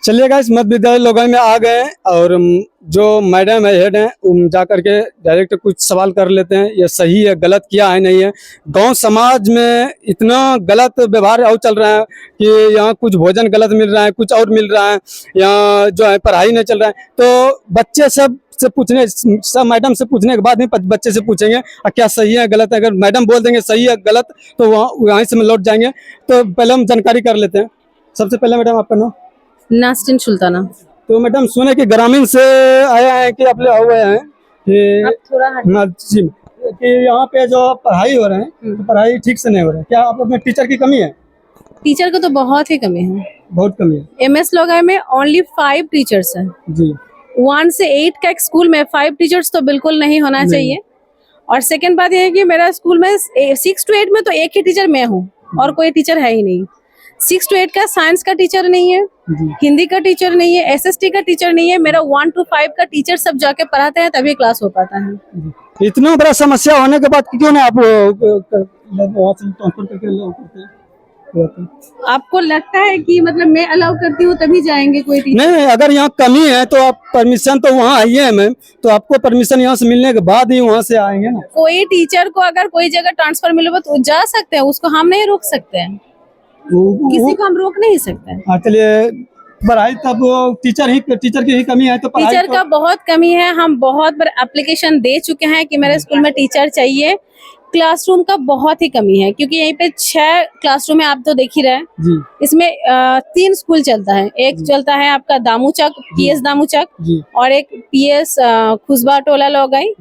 चलिए गाइस, मध्य विद्यालय लोगाई में आ गए और जो मैडम है, हेड हैं, जा करके डायरेक्ट कुछ सवाल कर लेते हैं। ये सही है, गलत किया है, नहीं है। गांव समाज में इतना गलत व्यवहार और चल रहा है कि यहाँ कुछ भोजन गलत मिल रहा है, कुछ और मिल रहा है, यहाँ जो है पढ़ाई नहीं चल रहा है। तो बच्चे सब मैडम से पूछने के बाद ही बच्चे से पूछेंगे क्या सही है गलत है। अगर मैडम बोल देंगे सही है गलत तो वहीं से लौट जाएंगे। तो पहले हम जानकारी कर लेते हैं। सबसे पहले मैडम आपका नाम? नास्टिन सुल्ताना। तो मैडम सुने कि ग्रामीण से आया है कि आप हुए हैं कि थोड़ा जी कि यहाँ पे जो पढ़ाई हो रहे हैं तो पढ़ाई ठीक से नहीं हो रहा है। क्या आप अपने टीचर की कमी है? टीचर को तो बहुत ही कमी है, बहुत कमी है। MS लोगाई में ओनली 5 टीचर्स हैं जी। 1 से 8 का एक स्कूल में 5 टीचर्स तो बिल्कुल नहीं होना चाहिए। और सेकंड बात यह है कि मेरा स्कूल में 6 to 8 में तो एक ही टीचर मैं हूँ और कोई टीचर है ही नहीं। 6 to 8 का साइंस का टीचर नहीं है, हिंदी का टीचर नहीं है, SST का टीचर नहीं है। मेरा 1 to 5 का टीचर सब जाके पढ़ाते हैं तभी क्लास हो पाता है। इतना बड़ा समस्या होने के बाद क्यों ना आप ट्रांसफर करके आपको लगता है कि मतलब मैं अलाउ करती हूँ तभी जाएंगे कोई टीचर? नहीं, अगर यहाँ कमी है तो आप परमिशन तो वहाँ आइए है मैम, तो आपको परमिशन यहाँ से मिलने के बाद ही वहाँ से आएंगे ना। कोई टीचर को अगर कोई जगह ट्रांसफर मिले तो जा सकते हैं, उसको हम नहीं रोक सकते हैं, किसी को हम रोक नहीं सकते। चलिए, पढ़ाई तब टीचर की ही कमी है तो टीचर का बहुत कमी है। हम बहुत बार एप्लीकेशन दे चुके हैं कि मेरे स्कूल में टीचर चाहिए। क्लासरूम का बहुत ही कमी है क्योंकि यहीं पे 6 क्लासरूम है, आप तो देख ही रहे हैं। इसमें 3 स्कूल चलता है। एक चलता है आपका दामूचक, PS दामूचक, और एक PS खुशबा टोला लोगाई,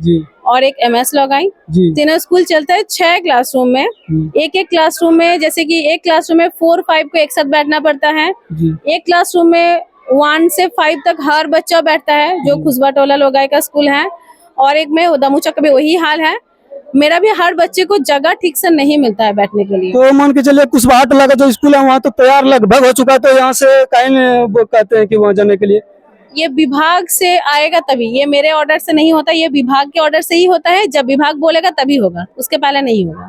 और एक MS लोगाई। तीनों स्कूल चलता है 6 क्लासरूम में। एक क्लासरूम में जैसे कि एक क्लासरूम में 4-5 को एक साथ बैठना पड़ता है। एक क्लासरूम में 1 से 5 तक हर बच्चा बैठता है, जो खुशबा टोला लोगाई का स्कूल है। और एक में दामूचक का भी वही हाल है। मेरा भी हर बच्चे को जगह ठीक से नहीं मिलता है बैठने के लिए। तो मान के चलिए खुशबा टोला का जो स्कूल है वहाँ तो तैयार लगभग हो चुका है, तो यहाँ से कहीं कहते हैं कि वहाँ जाने के लिए ये विभाग से आएगा तभी। ये मेरे ऑर्डर से नहीं होता, ये विभाग के ऑर्डर से ही होता है। जब विभाग बोलेगा तभी होगा, उसके पहले नहीं होगा।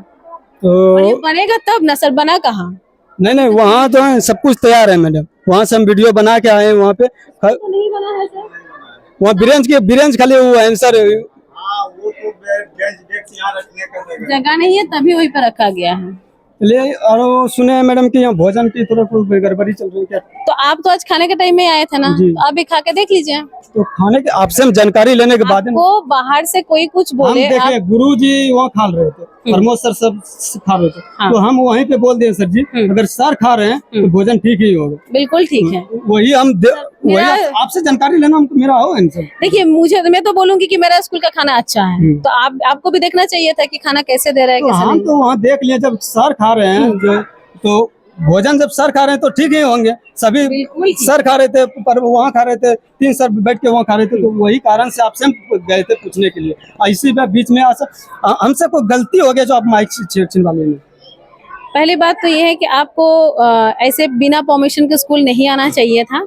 तो और ये बनेगा तब न सर, बना कहाँ? नहीं, वहाँ तो है, सब कुछ तैयार है मैडम। वहाँ से हम वीडियो बना के आए हैं। वहाँ पे तो नहीं बना है सर। वहाँ ब्रेंच खाली हुआ है सर। वो तो यहाँ रखने का जगह नहीं है तभी वहीं पर रखा गया है। चलिए, और सुने हैं मैडम कि यहाँ भोजन की थोड़ा कोई गड़बड़ी चल रही है क्या? तो आप तो आज खाने के टाइम में आए थे ना, तो आप भी खा के देख लीजिए। तो खाने के आपसे हम जानकारी लेने के बाद वो बाहर से कोई कुछ बोले, हम देखे गुरुजी वहाँ खा रहे थे, प्रमोद सर सब खा रहे थे। तो हम वहीं पे बोल दिए सर जी, अगर सर खा रहे हैं तो भोजन ठीक ही होगा। बिल्कुल ठीक है। वही आपसे जानकारी लेना मेरा हो इनसे। देखिए, मैं तो बोलूंगी कि मेरा स्कूल का खाना अच्छा है, तो आपको भी देखना चाहिए था कि खाना कैसे दे रहा है, कैसे हम नहीं। तो वहाँ देख लिए, जब सर खा रहे हैं तो भोजन जब सर खा रहे हैं तो ठीक ही होंगे। सभी सर खा रहे थे, पर वहाँ खा रहे थे, 3 सर बैठ के वहाँ खा रहे थे। तो वही कारण से आपसे हम गए थे पूछने के लिए। इसी बीच में हमसे कोई गलती हो गया जो आप माइक छीनवा लेंगे। पहली बात तो ये है कि आपको ऐसे बिना परमिशन के स्कूल नहीं आना चाहिए था।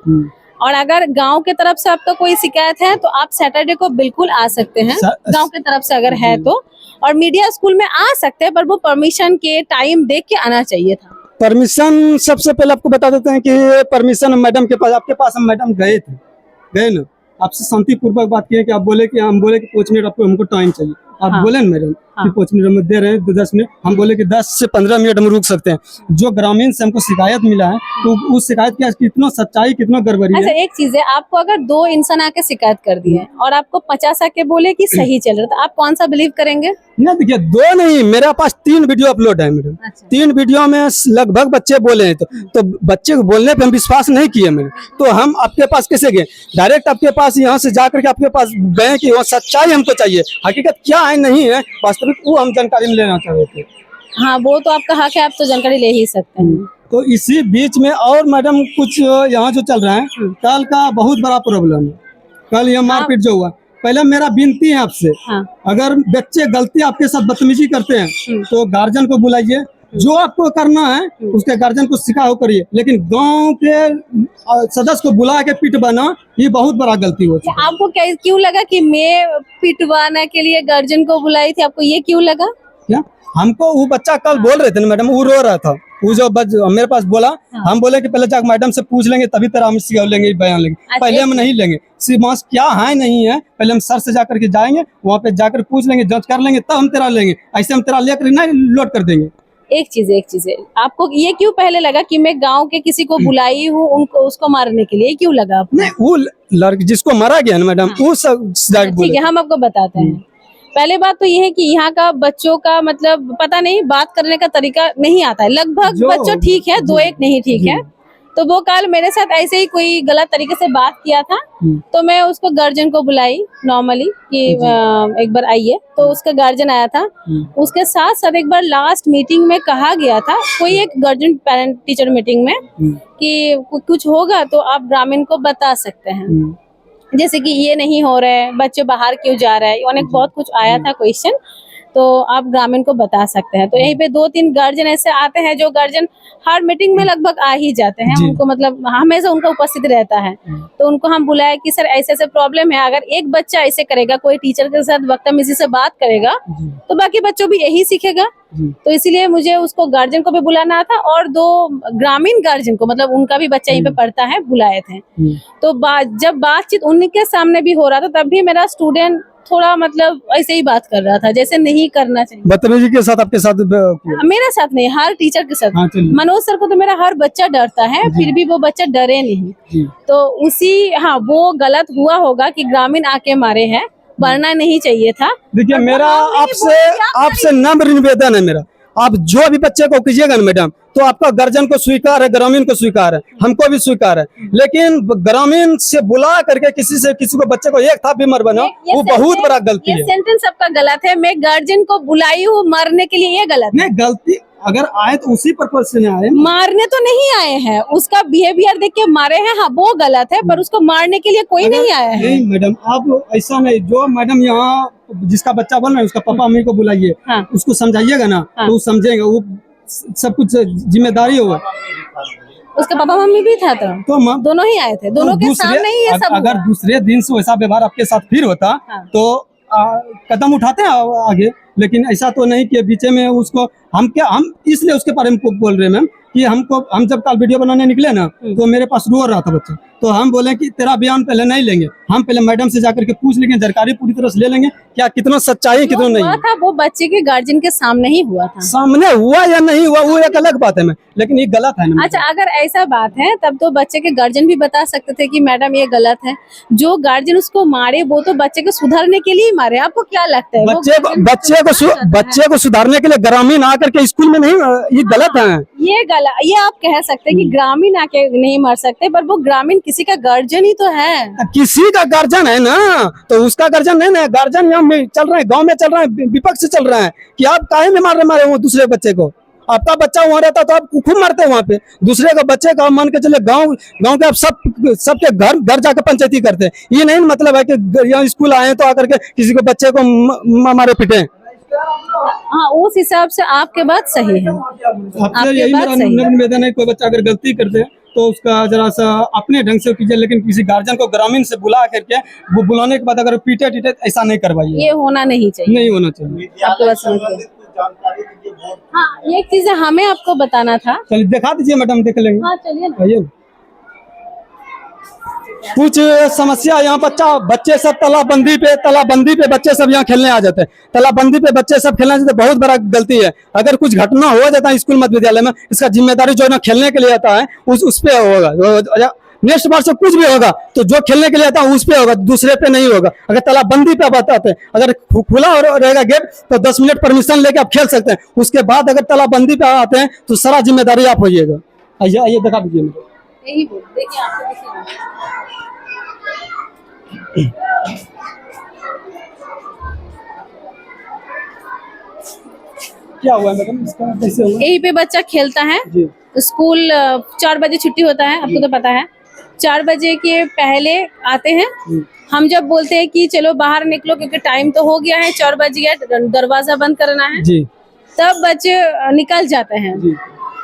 और अगर गांव के तरफ से आपका कोई शिकायत है तो आप सैटरडे को बिल्कुल आ सकते हैं, गांव के तरफ से अगर है तो। और मीडिया स्कूल में आ सकते हैं, पर वो परमिशन के टाइम देख के आना चाहिए था। परमिशन सबसे पहले आपको बता देते हैं कि परमिशन मैडम के पास, आपके पास हम मैडम गए ना, आपसे शांतिपूर्वक बात किए कि आप बोले कि हम बोले कि 5 मिनट आपको हमको टाइम चाहिए। आप बोले ना मैडम कि 5 मिनट में दे रहे हैं, 10 मिनट। हम बोले कि 10 से 15 मिनट हम रुक सकते हैं। जो ग्रामीण से हमको शिकायत मिला है तो उस शिकायत की कितना सच्चाई, कितना गड़बड़ी है। अच्छा, एक चीज है, आपको अगर 2 इंसान आके शिकायत कर दिए और आपको 50 आके बोले कि सही चल रहा, तो आप कौन सा बिलीव करेंगे? नहीं, देखिए 2 नहीं, मेरे पास 3 वीडियो अपलोड है मैडम। 3 वीडियो में लगभग बच्चे बोले हैं। तो बच्चे को बोलने पे हम विश्वास नहीं किए मैंने। तो हम आपके पास कैसे गए? डायरेक्ट आपके पास यहाँ से जाकर के आपके पास गए कि वो सच्चाई हमको चाहिए, हकीकत क्या है नहीं है वास्तविक, वो हम जानकारी में लेना चाह रहे थे। हाँ, वो तो आपका हक है, आप तो जानकारी ले ही सकते हैं। तो इसी बीच में और मैडम कुछ यहाँ जो चल रहा है, कल का बहुत बड़ा प्रॉब्लम है। कल यहाँ मारपीट जो हुआ, पहले मेरा विनती है आपसे, अगर बच्चे गलती आपके साथ बदतमीजी करते हैं तो गार्जियन को बुलाइए। जो आपको करना है उसके गार्जियन को सिखाओ करिए, लेकिन गांव के सदस्य को बुला के पिटवाना ये बहुत बड़ा गलती होती है। आपको क्यों लगा कि मैं पिटवाने के लिए गार्जियन को बुलाई थी? आपको ये क्यों लगा? क्या हमको वो बच्चा कल बोल रहे थे ना मैडम, वो रो रहा था, वो जो मेरे पास बोला, हम बोले कि पहले जाकर मैडम से पूछ लेंगे तभी तेरा हम सिखा लेंगे, बयान लेंगे, पहले हम नहीं लेंगे। मार्क्स क्या है नहीं है पहले हम सर से जाकर के जाएंगे, वहाँ पे जाकर पूछ लेंगे, जांच कर लेंगे, तब हम तेरा लेंगे। ऐसे हम तेरा लेकर नहीं लोड कर देंगे। एक चीज है, आपको ये क्यों पहले लगा कि मैं गांव के किसी को बुलाई हूँ उनको उसको मारने के लिए, क्यों लगा आपको? नहीं, वो लड़की जिसको मारा गया ना मैडम, वो सब ठीक है, हम आपको बताते हैं। पहले बात तो ये है कि यहाँ का बच्चों का मतलब पता नहीं, बात करने का तरीका नहीं आता है। लगभग बच्चों ठीक है, दो एक नहीं ठीक है। तो वो कल मेरे साथ ऐसे ही कोई गलत तरीके से बात किया था, तो मैं उसको गार्जियन को बुलाई नॉर्मली कि एक बार आइए, तो उसका गार्जियन आया था। उसके साथ साथ एक बार लास्ट मीटिंग में कहा गया था, कोई एक गार्जियन पेरेंट टीचर मीटिंग में, कि कुछ होगा तो आप ग्रामीण को बता सकते हैं, जैसे कि ये नहीं हो रहा है, बच्चे बाहर क्यों जा रहा है, अनेक बहुत कुछ आया था क्वेश्चन, तो आप ग्रामीण को बता सकते हैं। तो यहीं पे 2-3 गार्जियन ऐसे आते हैं जो गार्जियन हर मीटिंग में लगभग आ ही जाते हैं, उनको मतलब हमेशा उनका उपस्थित रहता है। तो उनको हम बुलाए कि सर ऐसे ऐसे प्रॉब्लम है, अगर एक बच्चा ऐसे करेगा, कोई टीचर के साथ बदतमीजी से बात करेगा, तो बाकी बच्चों भी यही सीखेगा। तो इसीलिए मुझे उसको गार्जियन को भी बुलाना था, और 2 ग्रामीण गार्जियन को, मतलब उनका भी बच्चा यहीं पे पढ़ता है, बुलाए थे। तो जब बातचीत उनके सामने भी हो रहा था, तब भी मेरा स्टूडेंट थोड़ा मतलब ऐसे ही बात कर रहा था, जैसे नहीं करना चाहिए। बदतमीजी के साथ आपके साथ? मेरे साथ नहीं, हर टीचर के साथ। हाँ, मनोज सर को तो मेरा हर बच्चा डरता है, फिर भी वो बच्चा डरे नहीं। तो वो गलत हुआ होगा कि ग्रामीण आके मारे हैं, वरना नहीं चाहिए था। देखिए, मेरा आपसे नम्र निवेदन है मेरा, आप जो भी बच्चे को कीजिएगा ना मैडम, तो आपका गार्जियन को स्वीकार है, ग्रामीण को स्वीकार है, हमको भी स्वीकार है, लेकिन ग्रामीण से बुला करके किसी को बच्चे को एक था भी मर बना, वो बहुत बड़ा गलती है। ये सेंटेंस आपका गलत है। मैं गार्जियन को बुलाई हूँ मरने के लिए, ये गलत है। नहीं, गलती अगर आए तो उसी पर्पज से आए, मारने तो नहीं आए हैं, उसका बिहेवियर देख के मारे हैं, हाँ वो गलत है, पर उसको मारने के लिए कोई नहीं आया है। नहीं मैडम, आप ऐसा नहीं, जो मैडम यहाँ जिसका बच्चा बोल रहा है उसका पापा मम्मी को बुलाइए, उसको समझाइएगा ना, तो समझेगा, वो सब कुछ जिम्मेदारी होगा। उसके पापा मम्मी भी था, तो दोनों ही आए थे, दोनों के सामने ही ये सब। अगर दूसरे दिन से वैसा व्यवहार आपके साथ फिर होता, तो कदम उठाते हैं आगे, लेकिन ऐसा तो नहीं कि बीच में उसको हम इसलिए उसके बारे में बोल रहे हैं मैम कि हम जब कल वीडियो बनाने निकले ना, तो मेरे पास रो रहा था बच्चा, तो हम बोले कि तेरा बयान पहले नहीं लेंगे, हम पहले मैडम से जाकर के पूछ लेंगे, जानकारी पूरी तरह से ले लेंगे, क्या कितना सच्चाई है कितना नहीं था। वो बच्चे के गार्जियन के सामने ही हुआ था, सामने हुआ या नहीं हुआ वो एक अलग बात है मैम, लेकिन ये गलत है ना। अच्छा, अगर ऐसा बात है तब तो बच्चे के गार्जियन भी बता सकते थे कि मैडम ये गलत है। जो गार्जियन उसको मारे वो तो बच्चे को सुधारने के लिए मारे। आपको क्या लगता है? बच्चे को सुधारने के लिए ग्रामीण आकर के स्कूल में नहीं, ये गलत है। ये आप कह सकते हैं कि ग्रामीण आके नहीं मार सकते, पर वो ग्रामीण किसी का गार्जियन ही तो है। किसी का गार्जियन है ना, तो उसका गार्जियन नहीं ना, गार्जियन यहाँ में चल रहा है, गांव में चल रहा है, विपक्ष से चल रहा है कि आप काहे में मारे वो दूसरे बच्चे को। आपका बच्चा वहाँ रहता तो आप खूब मारते वहाँ पे, दूसरे का बच्चे का मान के चले गांव के आप सबके घर जाकर पंचायती करते हैं। ये नहीं मतलब है कि यहाँ स्कूल आए तो आकर के किसी को बच्चे को मारे पीटे। हाँ, उस हिसाब से आपके बात सही है। आपसे यही मेरा निवेदन है, कोई बच्चा अगर गलती करते हैं तो उसका जरा सा अपने ढंग से कीजिए, लेकिन किसी गार्जियन को ग्रामीण से बुला करके वो बुलाने के बाद अगर पीटे ऐसा नहीं करवाइए। ये होना नहीं चाहिए, नहीं होना चाहिए। आपके बात समझ। हाँ, ये चीज हमें आपको बताना था। चलिए दिखा दीजिए मैडम, देख लेंगे। हाँ चलिए ना। कुछ समस्या यहाँ बच्चे सब तालाबंदी पे बच्चे सब यहाँ खेलने आ जाते हैं। तालाबंदी पे बच्चे सब खेलने जाते, बहुत बड़ा गलती है। अगर कुछ घटना हो जाता है स्कूल मध्य विद्यालय में, इसका जिम्मेदारी जो ना खेलने के लिए आता है उस पे होगा। नेक्स्ट बार से कुछ भी होगा तो जो खेलने के लिए आता है उस पे होगा, दूसरे पे नहीं होगा। अगर तालाबंदी पे बताते हैं, अगर खुला रहेगा गेट तो 10 मिनट परमिशन लेके आप खेल सकते हैं। उसके बाद अगर तालाबंदी पे आते हैं तो सारा जिम्मेदारी आप होइएगा। आइए दिखा दीजिए। यही बोल देखिए, आपको दिखेगा क्या हुआ मैडम, इसका कैसे हुआ? यही पे बच्चा खेलता है। स्कूल 4 बजे छुट्टी होता है, आपको तो पता है। 4 बजे के पहले आते हैं। हम जब बोलते हैं कि चलो बाहर निकलो क्योंकि टाइम तो हो गया है, 4 बज गया, दरवाजा बंद करना है, तब बच्चे निकल जाते हैं।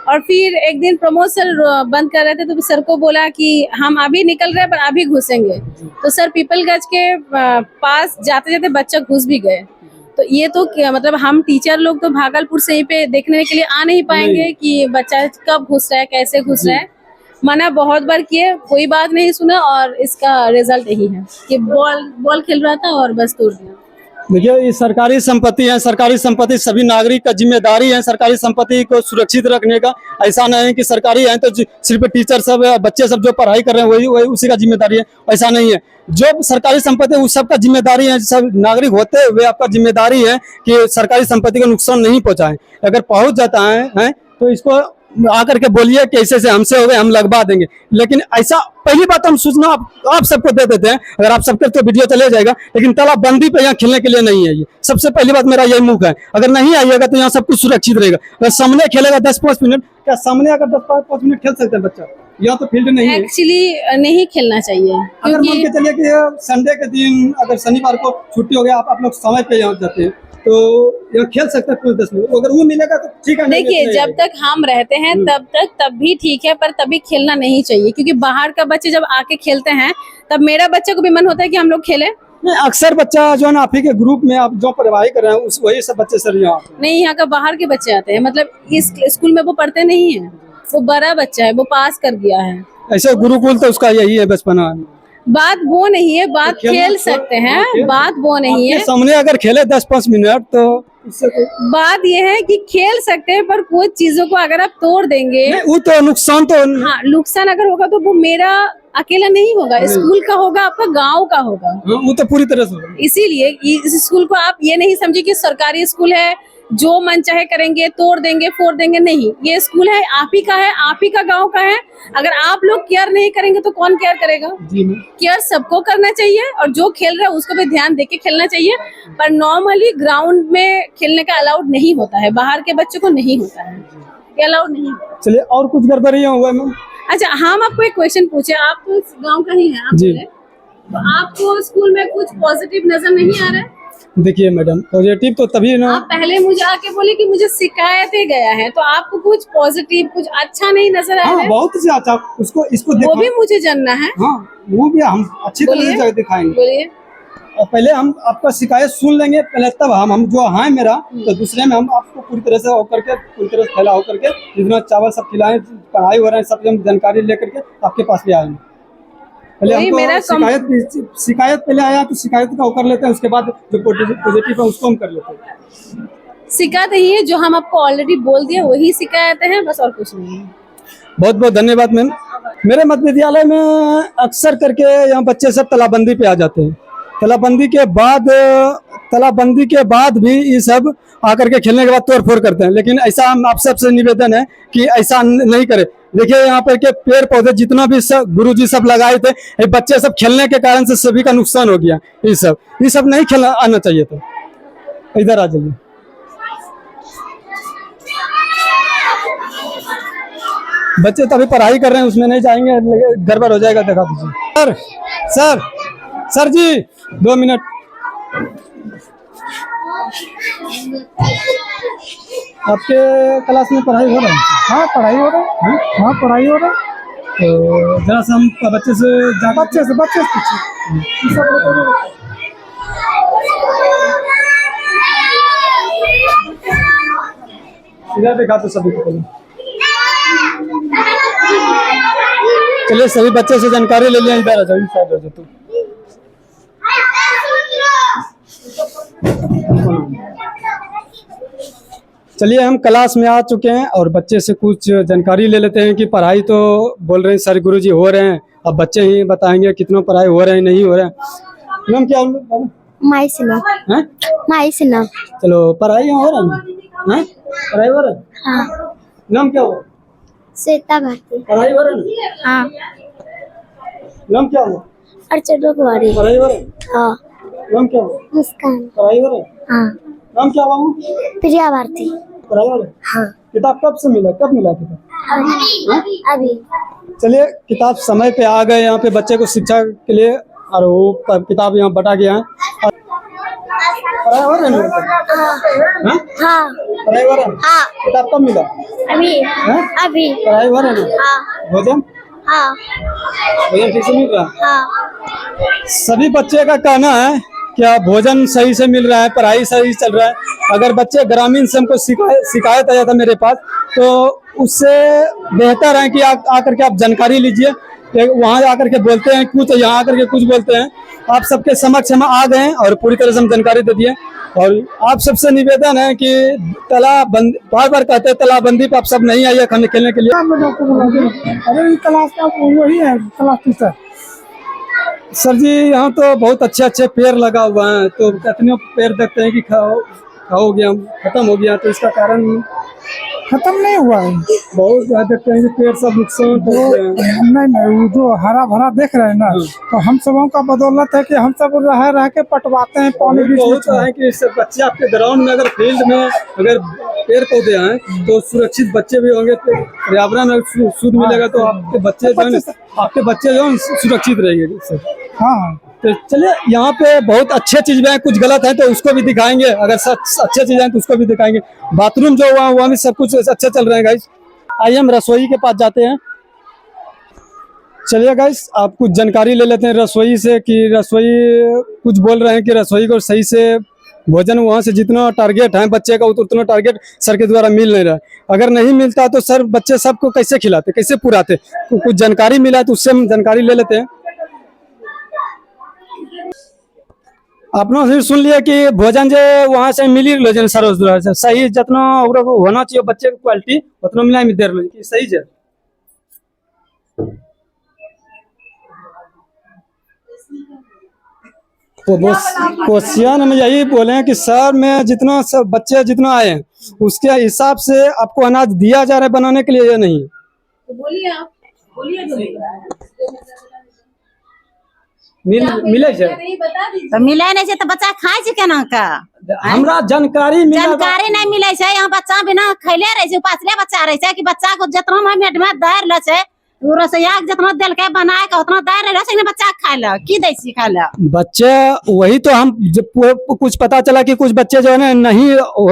और फिर एक दिन प्रमोद सर बंद कर रहे थे तो सर को बोला कि हम अभी निकल रहे हैं पर अभी घुसेंगे। तो सर पीपलगंज के पास जाते जाते बच्चा घुस भी गए। तो ये तो मतलब हम टीचर लोग तो भागलपुर से यहीं पे देखने के लिए आ नहीं पाएंगे कि बच्चा कब घुस रहा है, कैसे घुस रहा है। मना बहुत बार किए, कोई बात नहीं सुना, और इसका रिजल्ट यही है कि बॉल खेल रहा था और बस तोड़ दिया। देखिए, ये सरकारी संपत्ति है, सरकारी संपत्ति सभी नागरिक का जिम्मेदारी है सरकारी संपत्ति को सुरक्षित रखने का। ऐसा नहीं है कि सरकारी है तो सिर्फ टीचर सब, बच्चे सब जो पढ़ाई कर रहे हैं वही उसी का जिम्मेदारी है, ऐसा नहीं है। जो सरकारी संपत्ति है उस सब का जिम्मेदारी है, सब नागरिक होते हुए आपका जिम्मेदारी है कि सरकारी संपत्ति को नुकसान नहीं पहुंचाएं। अगर पहुंच जाता है तो इसको आकर के बोलिए कि ऐसे से हमसे हो गए, हम लगवा देंगे। लेकिन ऐसा पहली बात हम सूचना आप सबको दे देते हैं, अगर आप सबके तो वीडियो चले जाएगा, लेकिन तालाबंदी पे यहाँ खेलने के लिए नहीं है। ये सबसे पहली बात मेरा यही मुख है, अगर नहीं आइएगा तो यहाँ सब कुछ सुरक्षित रहेगा। अगर सामने खेलेगा 10-5 मिनट, क्या सामने अगर 10-5 मिनट खेल सकते हैं बच्चा? यहाँ तो फील्ड नहीं है, एक्चुअली नहीं खेलना चाहिए। अगर मान के चलिए कि संडे के दिन, अगर शनिवार को छुट्टी हो गया, आप लोग समय पे यहाँ जाते हैं तो यहाँ खेल सकते हैं 10 मिनट, अगर वो मिलेगा तो ठीक है। देखिए, जब तक हम रहते हैं तब भी ठीक है, पर तभी खेलना नहीं चाहिए, क्योंकि बाहर का बच्चे जब आके खेलते हैं तब मेरा बच्चे को भी मन होता है कि हम लोग खेले। नहीं, अक्सर बच्चा जो है ना, आप ही के ग्रुप में आप जो पढ़ाई कर रहे हैं वही सब बच्चे सर यहाँ नहीं, यहाँ का बाहर के बच्चे आते हैं, मतलब इस स्कूल में वो पढ़ते नहीं है, वो बड़ा बच्चा है, वो पास कर गया है। ऐसे गुरुकुल तो उसका यही है बचपना। बात वो नहीं है, बात तो खेल सकते हैं, बात वो नहीं है। सामने अगर खेले 10-5 मिनट तो बात ये है कि खेल सकते हैं, पर कुछ चीजों को अगर आप तोड़ देंगे, वो तो नुकसान तो हाँ, नुकसान अगर होगा तो वो मेरा अकेला नहीं होगा, स्कूल का होगा, आपका गांव का होगा। वो तो पूरी तरह से होगा। इसीलिए इस स्कूल को आप ये नहीं समझे कि सरकारी स्कूल है, जो मन चाहे करेंगे, तोड़ देंगे, फोड़ देंगे, नहीं। ये स्कूल है, आप ही का है, आप ही का गांव का है। अगर आप लोग केयर नहीं करेंगे तो कौन केयर करेगा? केयर सबको करना चाहिए, और जो खेल रहा है उसको भी ध्यान देके खेलना चाहिए। पर नॉर्मली ग्राउंड में खेलने का अलाउड नहीं होता है, बाहर के बच्चों को नहीं होता है, ये अलाउड नहीं होता। चलिए, और कुछ गड़बड़ियाँ हुआ मैम? अच्छा, हम आपको एक क्वेश्चन पूछे, आप तो इस गाँव का ही है, आप बोले, तो आपको स्कूल में कुछ पॉजिटिव नजर नहीं आ रहा है? देखिए मैडम, पॉजिटिव तो तभी ना, आप पहले मुझे आके बोले कि मुझे शिकायतें गया है, तो आपको कुछ पॉजिटिव, कुछ अच्छा नहीं नजर आ रहा है? बहुत ही अच्छा, इसको वो भी मुझे जानना है। हाँ, वो भी हम अच्छी तरह से दिखाएंगे। बोलिए। और पहले हम आपका शिकायत सुन लेंगे पहले, तब हम जो है मेरा, तो दूसरे में हम आपको पूरी तरह से होकर के, पूरी तरह से फैला होकर के, जितना चावल सब खिलाएं, पढ़ाई हो रहा है, सब जानकारी लेकर के आपके पास भी आएंगे। पहले हमको शिकायत पहले आया तो शिकायत का कर लेते हैं, उसके बाद जो पॉजिटिव है उसको हम कर लेते हैं। शिकायत यही है जो हम आपको ऑलरेडी बोल दिए, वही शिकायतें हैं, बस और कुछ नहीं है। बहुत बहुत धन्यवाद मैम। मेरे मध्य विद्यालय में अक्सर करके यहाँ बच्चे सब तालाबंदी पे आ जाते हैं। तालाबंदी के बाद भी ये सब आकर के खेलने के बाद तोड़ फोड़ करते हैं, लेकिन ऐसा हम आप सबसे निवेदन है कि ऐसा नहीं करे। देखिए, यहाँ पर के पेड़ पौधे जितना भी सब गुरुजी सब लगाए थे, ये बच्चे सब खेलने के कारण से सभी का नुकसान हो गया। ये सब नहीं खेलना आना चाहिए। तो इधर आ जाइए। बच्चे तो अभी पढ़ाई कर रहे हैं, उसमें नहीं जाएंगे, गड़बड़ हो जाएगा। दिखा दीजिए सर जी, 2 मिनट। आपके क्लास में पढ़ाई हो रहा है? हाँ, पढ़ाई हो रहा है। हाँ, पढ़ाई हो रहा है। तो जरा से हम बच्चे से पूछिए। इधर देखा तो सभी को पहले। चलिए, सभी बच्चे से जानकारी ले लिया। इधर आ जाओ, साइड हो जाओ। तो चलिए, हम क्लास में आ चुके हैं और बच्चे से कुछ जानकारी ले लेते हैं कि पढ़ाई तो बोल रहे हैं सर गुरुजी हो रहे हैं, अब बच्चे ही बताएंगे कितना पढ़ाई हो रहे हैं नहीं हो रहे हैं। नाम क्या है? माई सिन्हा। चलो, पढ़ाई यहाँ हो रहा है? पढ़ाई हो रहा है? हाँ। नाम क्या हुआ? श्वेता भारती। पढ़ाई हो रहा है? हाँ। नाम क्या हुआ? अर्चना कुमारी। पढ़ाई हो रहा है? हाँ। नाम क्या हुआ? मुस्कान। पढ़ाई हो रहा है? हाँ। नाम क्या हुआ? प्रिया भारती। पढ़ाई हो रहा है? हाँ। किताब कब मिला किताब? अभी। चलिए, किताब समय पे आ गए यहाँ पे बच्चे को शिक्षा के लिए, और वो किताब यहाँ बटा गया है। पढ़ाई हो रहा है? हाँ। पढ़ाई हो रहा है? हाँ। किताब कब मिला? अभी। पढ़ाई हो रहा है? हाँ। भोजन? हाँ। भोजन ठीक से मिल रहा है? हाँ। सभी बच्चे का कहना है क्या भोजन सही से मिल रहा है, पढ़ाई सही चल रहा है। अगर बच्चे ग्रामीण से हमको शिकायत आया था मेरे पास, तो उससे बेहतर है कि आकर के आप जानकारी लीजिए। वहाँ आकर के बोलते हैं कुछ, यहाँ आकर के कुछ बोलते हैं। आप सबके समक्ष हम आ गए हैं और पूरी तरह से हम जानकारी दे दिए। और आप सबसे निवेदन है कि तालाबंदी, बार बार कहते हैं तालाबंदी पर आप सब नहीं आइए खाने खेलने के लिए। अरे क्लास का वही है, क्लास टीचर। सर जी यहाँ तो बहुत अच्छे अच्छे पेड़ लगा हुआ है, तो कितने पेड़ देखते हैं कि खाओ गया, खत्म हो गया, तो इसका कारण खत्म नहीं हुआ है। बहुत देखते हैं कि पेड़ सब नुकसान नहीं, वो जो हरा भरा देख रहे हैं ना, तो हम सबों का बदौलत है कि हम सब रह के पटवाते हैं पानी भी। बहुत है कि बच्चे आपके ग्राउंड में, अगर फील्ड में अगर पेड़ पौधे हैं तो सुरक्षित बच्चे भी होंगे, तो पर्यावरण शुद्ध मिलेगा, तो आपके बच्चे जो है सुरक्षित रहेंगे। हाँ, तो चलिए, यहाँ पे बहुत अच्छे चीज हैं, कुछ गलत है तो उसको भी दिखाएंगे। अगर अच्छे चीज हैं तो उसको भी दिखाएंगे। बाथरूम जो हुआ वहाँ भी सब कुछ अच्छे चल रहे हैं गाइस। आइए हम रसोई के पास जाते हैं। चलिए गाइस, आप कुछ जानकारी ले लेते हैं रसोई से, कि रसोई कुछ बोल रहे हैं कि रसोई को सही से भोजन वहाँ से जितना टारगेट है बच्चे का, उतना टारगेट सर के द्वारा मिल नहीं रहा है। अगर नहीं मिलता तो सर बच्चे सबको कैसे खिलाते, कैसे पुराते? कुछ जानकारी मिला तो उससे हम जानकारी ले लेते हैं। अपना से सुन लिया कि भोजन जो वहाँ से मिली रहा सर उस द्वारा से सही जितना होना चाहिए बच्चे की क्वालिटी उतना मिला दे रहे कि सही है। तो क्वेश्चन हम यही बोले हैं कि सर में जितना सब बच्चे जितना आए हैं उसके हिसाब से आपको अनाज दिया जा रहा है बनाने के लिए या नहीं? तो बोलिए आप, बोलिए मिले तो मिले नहीं तो बच्चा खाए छै केना का? हमरा जानकारी नहीं मिले छै। यहाँ बच्चा बिना खैले रहे छै, उपासले बच्चा रहे छै कि बच्चा को जितना मेट में दर ले छै रसोईया जितना दिल के बनाए के उतना दर ले छै, बच्चा खाए ला की दै छी खाए ला बच्चे। वही तो हम कुछ पता चला कि कुछ बच्चे जो है ना नहीं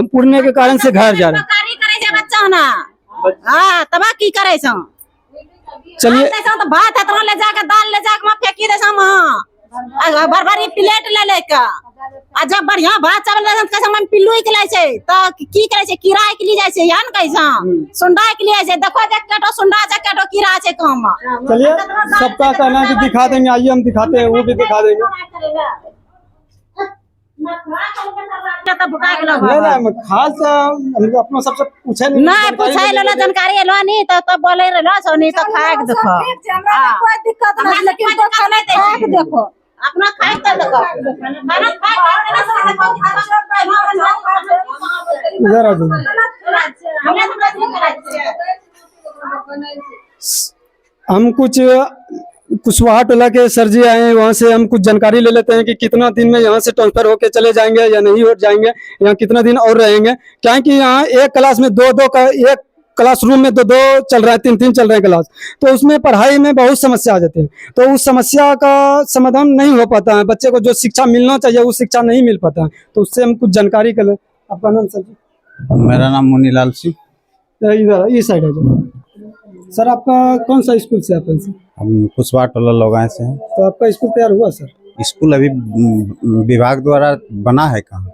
पूर्णे के कारण से घर जा रहे हैं बच्चा ना। हाँ, तब की करे छो? चलिए, तो भात इतना ले जाके दाल ले जाके फेंकी दे बरबरी प्लेट ले लेके जब बढ़िया भात चावल कैसे पिल्लू के ले छै तो की करे छै? कीड़ा के लिए जाय छै या न कैसा सुंडा के लिए छै। देखो देख केटो सुंडा छै, केटो कीड़ा छै काम। चलिए, सबका कहना है कि दिखा देंगे, आइए हम दिखाते हैं, वो भी दिखा देंगे। खास अपना सबसे पूछे नहीं पूछे लो जानकारी लो नहीं तो बोले लो सो नहीं तो खाए के देखो। कोई दिक्कत नहीं, लेकिन तो खाने खाए के देखो, अपना खाए के देखो, खाना इधर आ जाओ। हम कुछ वहाँ टोला के सर जी आए हैं, वहाँ से हम कुछ जानकारी ले लेते हैं कि कितना दिन में यहाँ से ट्रांसफर होके चले जाएंगे या नहीं हो जाएंगे, यहाँ कितना दिन और रहेंगे। क्या कि यहाँ एक क्लास में एक क्लासरूम में दो चल रहा है, तीन चल रहे हैं क्लास, तो उसमें पढ़ाई में बहुत समस्या आ जाती है। तो उस समस्या का समाधान नहीं हो पाता है, बच्चे को जो शिक्षा मिलना चाहिए वो शिक्षा नहीं मिल पाता है। तो उससे हम कुछ जानकारी कर ले। आपका नाम सर जी? मेरा नाम मुनीलाल सिंह। इधर इस साइड आ जाओ। सर आपका कौन सा स्कूल से आप? हम कुशवाहा टोला लोगाए से हैं। तो आपका स्कूल तैयार हुआ सर? स्कूल अभी विभाग द्वारा बना है कहाँ?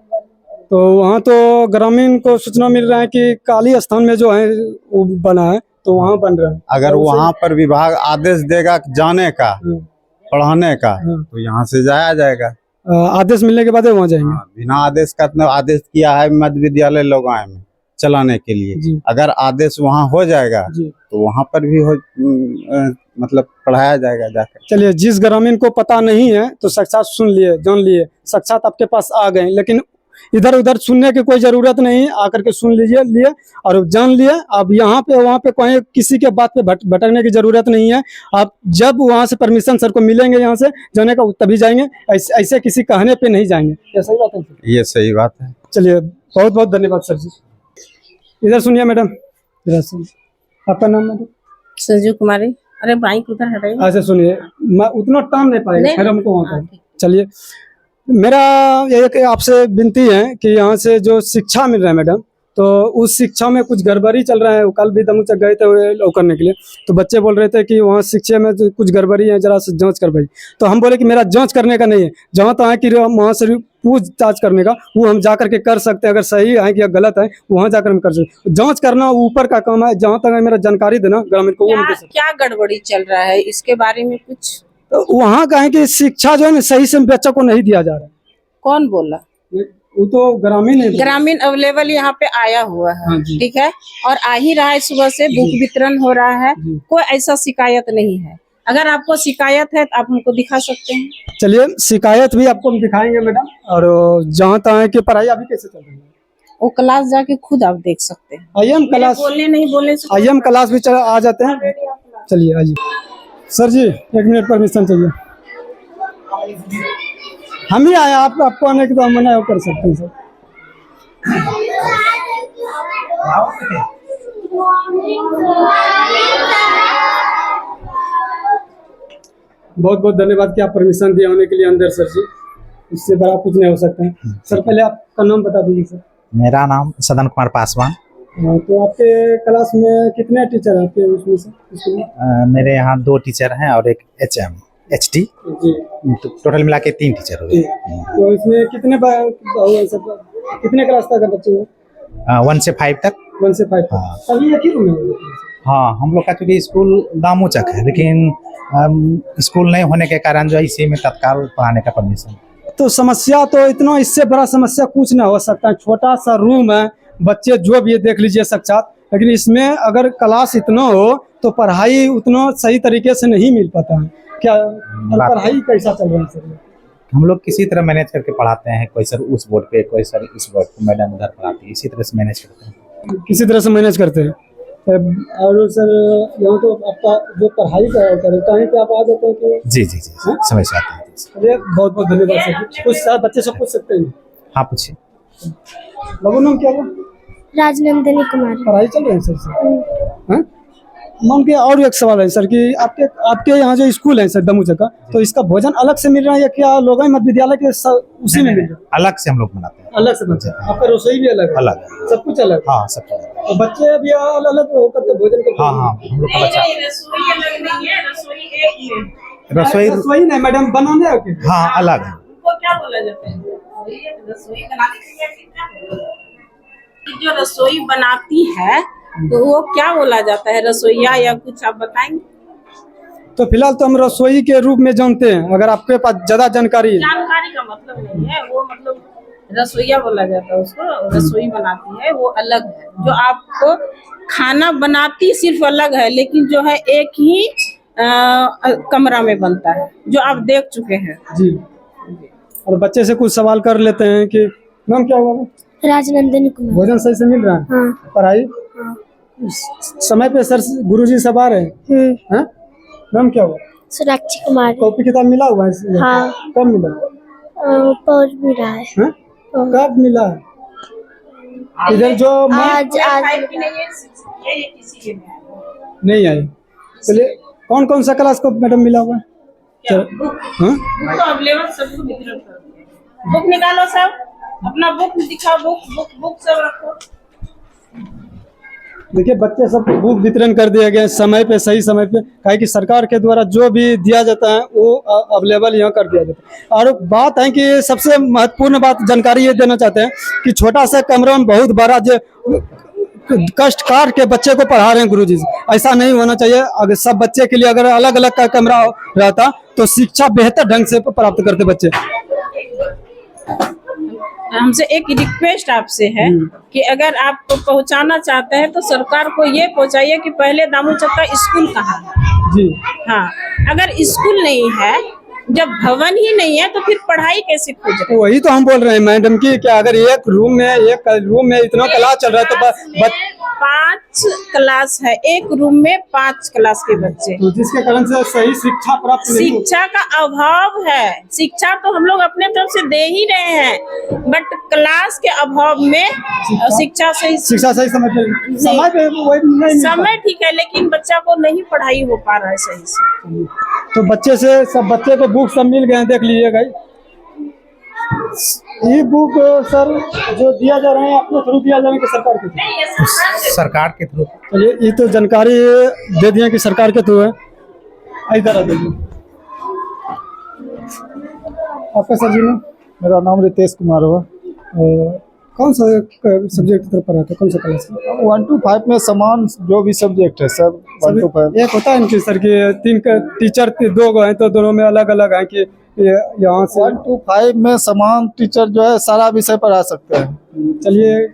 तो वहाँ तो ग्रामीण को सूचना मिल रहा है कि काली स्थान में जो है वो बना है, तो वहाँ बन रहा है। अगर तो वहाँ पर विभाग आदेश देगा जाने का, पढ़ाने का, तो यहाँ से जाया जाएगा। आदेश मिलने के बाद वहाँ जाएंगे। बिना आदेश का आदेश किया है मध्य विद्यालय लोगाए में चलाने के लिए। अगर आदेश वहाँ हो जाएगा तो वहाँ पर भी मतलब पढ़ाया जाएगा जाकर। चलिए, जिस ग्रामीण को पता नहीं है तो साक्षात सुन लिए, जान लिए, साक्षात आपके पास आ गए, लेकिन इधर उधर सुनने की कोई जरूरत नहीं, आकर के सुन लिए और जान लिए। अब यहाँ पे वहाँ पे कोई किसी के बात पे भटकने की जरूरत नहीं है। आप जब वहाँ से परमिशन सर को मिलेंगे यहाँ से जाने का तभी जाएंगे, ऐसे किसी कहने पे नहीं जाएंगे। ये सही बात है? ये सही बात है। चलिए, बहुत बहुत धन्यवाद सर जी। इधर सुनिए मैडम, इधर सुनिए। आपका नाम मैडम? संजू कुमारी। अरे बाइक उधर हटाइए। ऐसे सुनिए, मैं उतना टाइम नहीं पाएगा फिर हमको वहाँ पर। चलिए, मेरा एक आपसे विनती है कि यहाँ से जो शिक्षा मिल रहा है मैडम, तो उस शिक्षा में कुछ गड़बड़ी चल रहा है। कल भी दमुचक गए थे वो करने के लिए, तो बच्चे बोल रहे थे कि वहाँ शिक्षा में जो कुछ गड़बड़ी है, जरा से जांच कर भाई। तो हम बोले कि मेरा जांच करने का नहीं है, जहाँ तक है कि वहाँ से पूछताछ करने का, वो हम जा करके कर सकते हैं। अगर सही है कि गलत है, वहाँ जाकर हम कर सकते हैं। जांच करना ऊपर का काम है। जहाँ तक है मेरा जानकारी देना ग्रामीण को, वो हम दे सकते क्या गड़बड़ी चल रहा है इसके बारे में कुछ? हैं। तो वहाँ का है कि शिक्षा जो है ना सही से बच्चा को नहीं दिया जा रहा है। कौन बोला? वो तो ग्रामीण है। ग्रामीण अवेलेबल यहाँ पे आया हुआ है, हाँ जी। ठीक है, और आ ही रहा है, सुबह से बुक वितरण हो रहा है, कोई ऐसा शिकायत नहीं है। अगर आपको शिकायत है तो आप हमको दिखा सकते हैं। चलिए, शिकायत भी आपको हम दिखाएंगे मैडम। और जहाँ तक है कि पढ़ाई अभी कैसे चल रही है, वो क्लास जाके खुद आप देख सकते हैं। आईएम क्लास, बोलने नहीं बोलने से आईएम क्लास भी आ जाते हैं। चलिए आइए सर जी, 1 मिनट परमिशन चाहिए। हम ही आए, आपको आने की तो हम मना कर सकते हैं सर। बहुत बहुत धन्यवाद कि आप परमिशन दिए होने के लिए अंदर सर जी। इससे बड़ा कुछ नहीं हो सकता है। सर पहले आपका नाम बता दीजिए सर। मेरा नाम सदन कुमार पासवान। तो आपके क्लास में कितने टीचर हैं आपके उसमें से स्कूल में? मेरे यहाँ 2 टीचर हैं और एक HT, जी। तो टोटल मिला के 3 टीचर हो गए। तो इसमें कितने क्लास तक बच्चे हैं? 1 से 5 तक। 1 से 5 हाँ। सभी एक ही रूम में? हाँ, हम लोग का चूँकि स्कूल दामोचक है, लेकिन स्कूल नहीं होने के कारण जो है इसी में तत्काल पढ़ाने का परमिशन। तो समस्या तो इतना, इससे बड़ा समस्या कुछ ना हो सकता है। छोटा सा रूम है, बच्चे जो भी देख लीजिए साक्षात, लेकिन इसमें अगर क्लास इतना हो तो पढ़ाई उतना सही तरीके से नहीं मिल पाता है। क्या पढ़ाई कैसा चल रहा है सर? हम लोग किसी तरह मैनेज करके पढ़ाते हैं। कोई सर उस बोर्ड पे, कोई सर इस बोर्ड पे, मैडम उधर पढ़ाती है, इसी तरह से मैनेज करते हैं। किसी तरह से मैनेज करते हैं। और सर यहाँ तो आपका जो पढ़ाई कहीं पे आप आ जाते हैं कि? जी, समझ से आते हैं। चलिए, बहुत बहुत धन्यवाद सर। कुछ सर बच्चे सब पूछ सकते हैं? हाँ, पूछिए। बाबू नाम क्या है? राजनंदिनी कुमारी। पढ़ाई चल रही है सर? हाँ, मान के और एक सवाल है सर कि आपके यहाँ जो स्कूल है सर दमुचक का, तो इसका भोजन अलग से मिल रहा है या क्या लोगाई मध्य विद्यालय के उसी में मिल रहा है? अलग से हम लोग बनाते हैं। अलग से बनता है? आपका रसोई भी अलग है? अलग है, सब कुछ अलग? हाँ, सब अलग। तो बच्चे भी अलग अलग होकर के भोजन करते हैं? हाँ, हम लोग का बच्चा रसोई अलग नहीं है, रसोई एक ही है। रसोई नहीं मैडम, बनाने है क्या? हाँ, अलग है। उनको क्या बोला जाता है? रसोई बनाने के लिए जो रसोई बनाती है तो वो क्या बोला जाता है, रसोईया या कुछ आप बताएंगे? तो फिलहाल तो हम रसोई के रूप में जानते हैं। अगर आपके पास ज्यादा जानकारी है? जानकारी का मतलब नहीं है, वो मतलब रसोईया बोला जाता है उसको। रसोई बनाती है वो अलग है, जो आपको खाना बनाती सिर्फ अलग है, लेकिन जो है एक ही कमरा में बनता है, जो आप देख चुके हैं। जी। और बच्चे से कुछ सवाल कर लेते हैं कि नाम क्या हुआ? राजनंदिनी कुमारी। भोजन सही से मिल रहा है? हाँ। पढ़ाई समय पे सर गुरुजी सब आ रहे हैं? हाँ? नाम क्या हुआ? सोनाक्षी कुमारी। कॉपी किताब मिला हुआ है? हाँ। कब मिला? पौर भी रहा है। हाँ? कब मिला है? इधर जो आज नहीं आई। चलिए, कौन कौन सा क्लास को मैडम मिला हुआ है? हाँ? बुक निकालो सब, अपना बुक दिखाओ, बुक सब रखो। देखिए, बच्चे सब बुक वितरण कर दिया गया समय पे, सही समय पे। काहे कि सरकार के द्वारा जो भी दिया जाता है वो अवेलेबल यहाँ कर दिया जाता है। और बात है कि सबसे महत्वपूर्ण बात जानकारी ये देना चाहते हैं कि छोटा सा कमरा में बहुत बड़ा जो कष्ट काट के बच्चे को पढ़ा रहे हैं गुरुजी, ऐसा नहीं होना चाहिए। अगर सब बच्चे के लिए अगर अलग अलग का कमरा रहता तो शिक्षा बेहतर ढंग से प्राप्त करते बच्चे। हमसे एक रिक्वेस्ट आपसे है कि अगर आप पहुंचाना चाहते हैं तो सरकार को ये पहुंचाइए कि पहले दामोचक का स्कूल कहाँ है। जी हाँ, अगर स्कूल नहीं है, जब भवन ही नहीं है तो फिर पढ़ाई कैसे खोज रहे? तो वही तो हम बोल रहे हैं मैडम की कि अगर एक रूम में इतना क्लास चल रहा है तो 5 क्लास है, एक रूम में 5 क्लास के बच्चे, तो जिसके कारण से सही शिक्षा प्राप्त नहीं हो। शिक्षा का अभाव है। शिक्षा तो हम लोग अपने तरफ से दे ही रहे हैं, बट क्लास के अभाव में शिक्षा सही समय पे वही नहीं मिल समय ठीक है, लेकिन बच्चा को नहीं पढ़ाई हो पा रहा है सही से। तो बच्चे से सब बच्चे को बुक सब मिल गए हैं, देख लीजिएगा। ई बुक सर जो दिया जा रहा है अपने थ्रू दिया जा रहा है कि सरकार के थ्रू? सरकार के थ्रू। चलिए ये तो जानकारी दे दिए कि सरकार के थ्रू है। इधर आ जाइए। आपका सर जी नाम? मेरा नाम रितेश कुमार हुआ। कौन सा सब्जेक्ट की तरफ पढ़ाते हैं? कौन सा क्लास? 1 to 5 में समान जो भी सब्जेक्ट है सब 1 to 5। एक होता है इनकी सर की 3 टीचर 2 हैं तो दोनों में अलग अलग है कि यहाँ से 1 to 5 में समान टीचर जो है सारा विषय पढ़ा सकते हैं। चलिए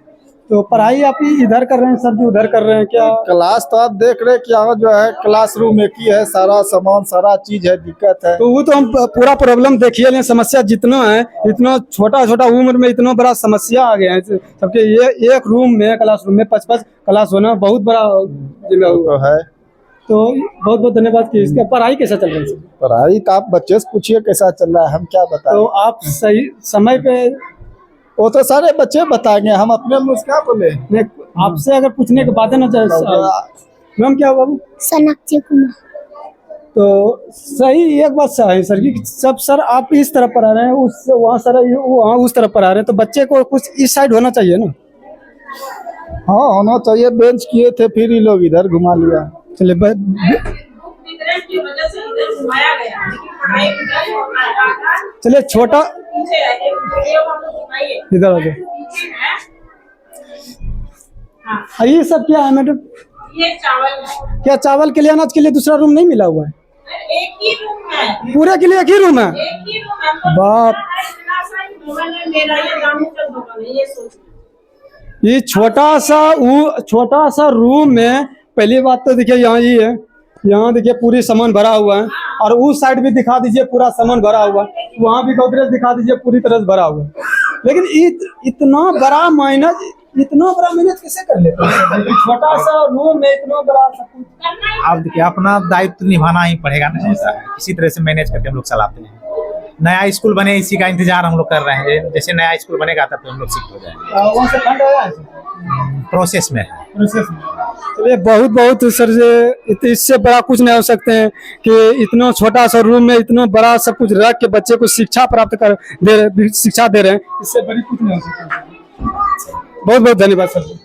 तो पढ़ाई आप इधर कर रहे हैं सर जी उधर कर रहे हैं क्या? क्लास तो आप देख रहे हैं कि यहाँ जो है क्लासरूम एक ही है, सारा सामान सारा चीज है, दिक्कत है। तो वो तो हम पूरा प्रॉब्लम देखिए लेकिन समस्या जितना है इतना छोटा छोटा उम्र में इतना बड़ा समस्या आ गया है सबके। ये एक रूम में क्लासरूम में 5-5 क्लास होना बहुत बड़ा तो है। तो बहुत बहुत धन्यवाद कि इसका पढ़ाई कैसा चल रही है? पढ़ाई तो आप बच्चे से पूछिए कैसा चल रहा है, हम क्या बताएं। तो आप सही समय पे वो तो सारे बच्चे बताएंगे, हम अपने मुँह से क्या बोले। आपसे अगर पूछने के बाद है ना मैम क्या बाबू? सोनाक्षी कुमार। तो सही एक बात सही सर की सब सर आप इस तरफ पढ़ा रहे हैं उस वहाँ सर वहाँ उस तरफ पढ़ा रहे हैं तो बच्चे को कुछ इस साइड होना चाहिए ना? हाँ होना चाहिए। बेंच किए थे फिर ये लोग इधर घुमा लिया। चलिए चलिए छोटा इधर आ जाओ। ये सब क्या है मैडम? ये चावल है। क्या चावल के लिए अनाज के लिए दूसरा रूम नहीं मिला हुआ है? एक ही रूम है, पूरे के लिए एक ही रूम है? एक ही रूम है। बाप मेरा ये दामू का दुकान है, ये सोच। ये छोटा सा रूम में पहली बात तो देखिए यहाँ ही है, यहाँ देखिए पूरी सामान भरा हुआ है और उस साइड भी दिखा दीजिए पूरा सामान भरा हुआ है, वहाँ भी गोदरेज दिखा दीजिए पूरी तरह से भरा हुआ है। लेकिन इतना बड़ा मेहनत कैसे कर लेते हैं? छोटा सा रूम में इतना बड़ा सब कुछ। आप देखिए अपना दायित्व निभाना ही पड़ेगा ना, ऐसा है इसी तरह से मैनेज करके हम लोग चलाते हैं। नया स्कूल बने इसी का इंतजार हम लोग कर रहे हैं, जैसे नया स्कूल बनेगा तब हम लोग शिफ्ट हो जाएंगे। वहाँ से फंड आया है? प्रोसेस में है। चलिए बहुत बहुत सर जी इससे बड़ा कुछ नहीं हो सकते हैं कि इतना छोटा सा रूम में इतना बड़ा सब कुछ रख के बच्चे को शिक्षा प्राप्त शिक्षा दे रहे हैं, इससे बड़ी कुछ नहीं हो सकता। बहुत बहुत धन्यवाद सर जी।